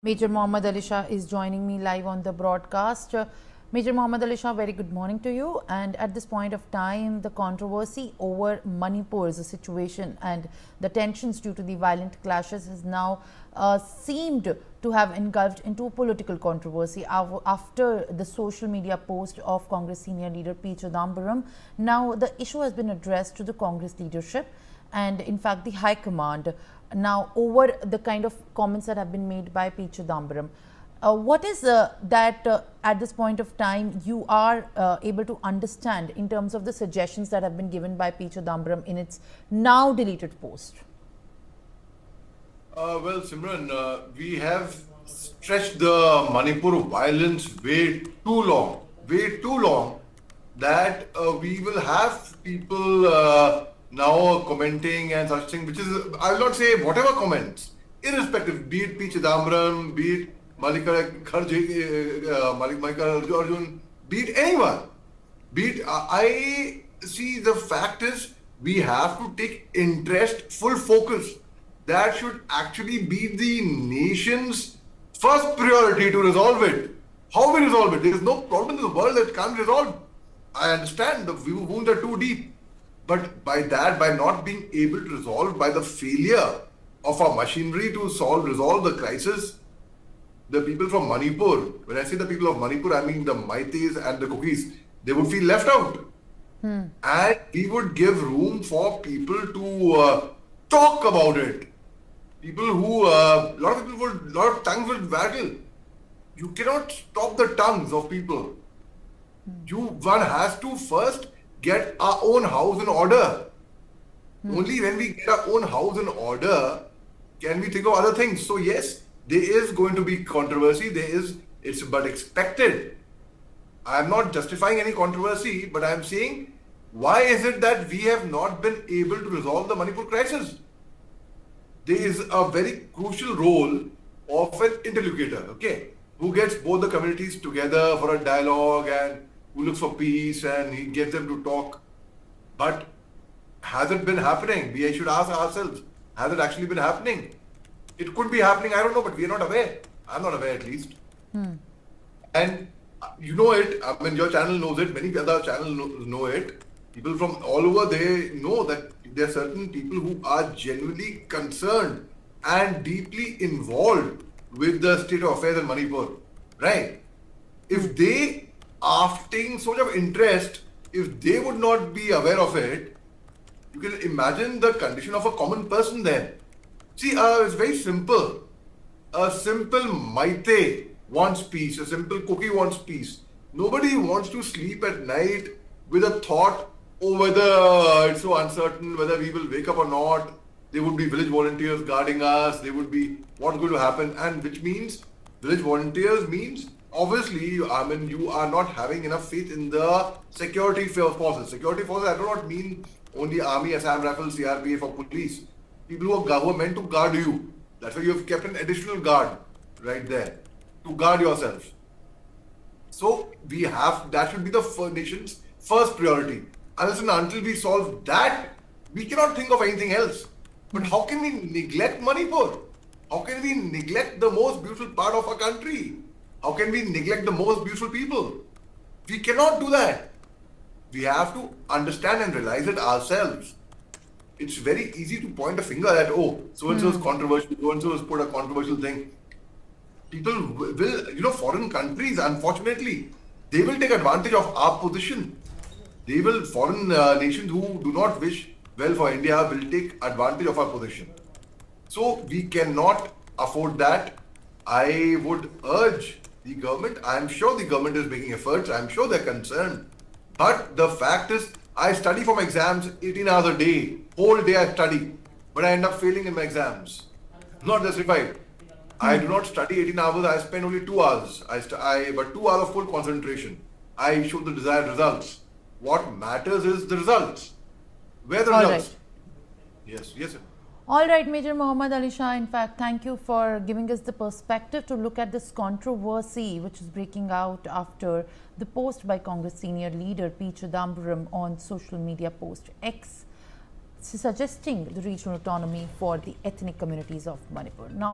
Major Mohammad Ali Shah is joining me live on the broadcast. Major Mohammad Ali Shah, very good morning to you. And at this point of time, the controversy over Manipur's situation and the tensions due to the violent clashes has now seemed to have engulfed into political controversy after the social media post of Congress senior leader P Chidambaram. Now, the issue has been addressed to the Congress leadership and in fact the High Command now over the kind of comments that have been made by P Chidambaram. What is that at this point of time you are able to understand in terms of the suggestions that have been given by P Chidambaram in its now deleted post? Well, Simran, we have stretched the Manipur violence way too long, that we will have people now commenting and such thing, which is, I will not say whatever comments, irrespective, be it P. Chidambaram, be it Malika Arjun, be it anyone, be it, I see the fact is we have to take interest, full focus. That should actually be the nation's first priority to resolve it. How we resolve it? There is no problem in the world that can't resolve. I understand the wounds are too deep. But by not being able to resolve, by the failure of our machinery to resolve the crisis, the people from Manipur, when I say the people of Manipur, I mean the Meiteis and the Kukis, they would feel left out. And we would give room for people to talk about it. People who, a lot of tongues would waggle. You cannot stop the tongues of people. One has to first get our own house in order. Only when we get our own house in order can we think of other things. So yes, there is going to be controversy. It's but expected. I am not justifying any controversy, but I am saying, why is it that we have not been able to resolve the Manipur crisis? There is a very crucial role of an interlocutor, okay, who gets both the communities together for a dialogue and who looks for peace and he gets them to talk. But has it been happening? We should ask ourselves, has it actually been happening? It could be happening, I don't know, but we are not aware. I'm not aware at least. And you know it, I mean, your channel knows it, many other channels know it. People from all over, they know that there are certain people who are genuinely concerned and deeply involved with the state of affairs in Manipur, right? If they are taking so much of interest, if they would not be aware of it, you can imagine the condition of a common person then. See, it's very simple. A simple Maite wants peace, a simple Kuki wants peace. Nobody wants to sleep at night with a thought, oh, whether it's so uncertain, whether we will wake up or not. There would be village volunteers guarding us. There would be what's going to happen, and which means village volunteers means obviously, I mean, you are not having enough faith in the security forces. Security forces, I do not mean only army, Assam Rifles, CRPF or police. People who are meant to guard you. That's why you have kept an additional guard right there to guard yourself. So we have, that should be the nation's first priority. Unless and until we solve that, we cannot think of anything else. But how can we neglect Manipur? How can we neglect the most beautiful part of our country? How can we neglect the most beautiful people? We cannot do that. We have to understand and realize it ourselves. It's very easy to point a finger at, oh, so-and-so is controversial, so-and-so has put a controversial thing. People will, foreign countries, unfortunately, they will take advantage of our position. They will, foreign nations who do not wish well for India will take advantage of our position. So we cannot afford that. I would urge the government, I am sure the government is making efforts, I am sure they're concerned. But the fact is, I study for my exams 18 hours a day, whole day I study, but I end up failing in my exams. Not justified. I do not study 18 hours, I spend only 2 hours. But 2 hours of full concentration. I show the desired results. What matters is the results. Where are the results? Yes, yes, sir. All right, Major Mohammad Ali Shah, in fact, thank you for giving us the perspective to look at this controversy which is breaking out after the post by Congress senior leader P. Chidambaram on social media post X, suggesting the regional autonomy for the ethnic communities of Manipur. Now,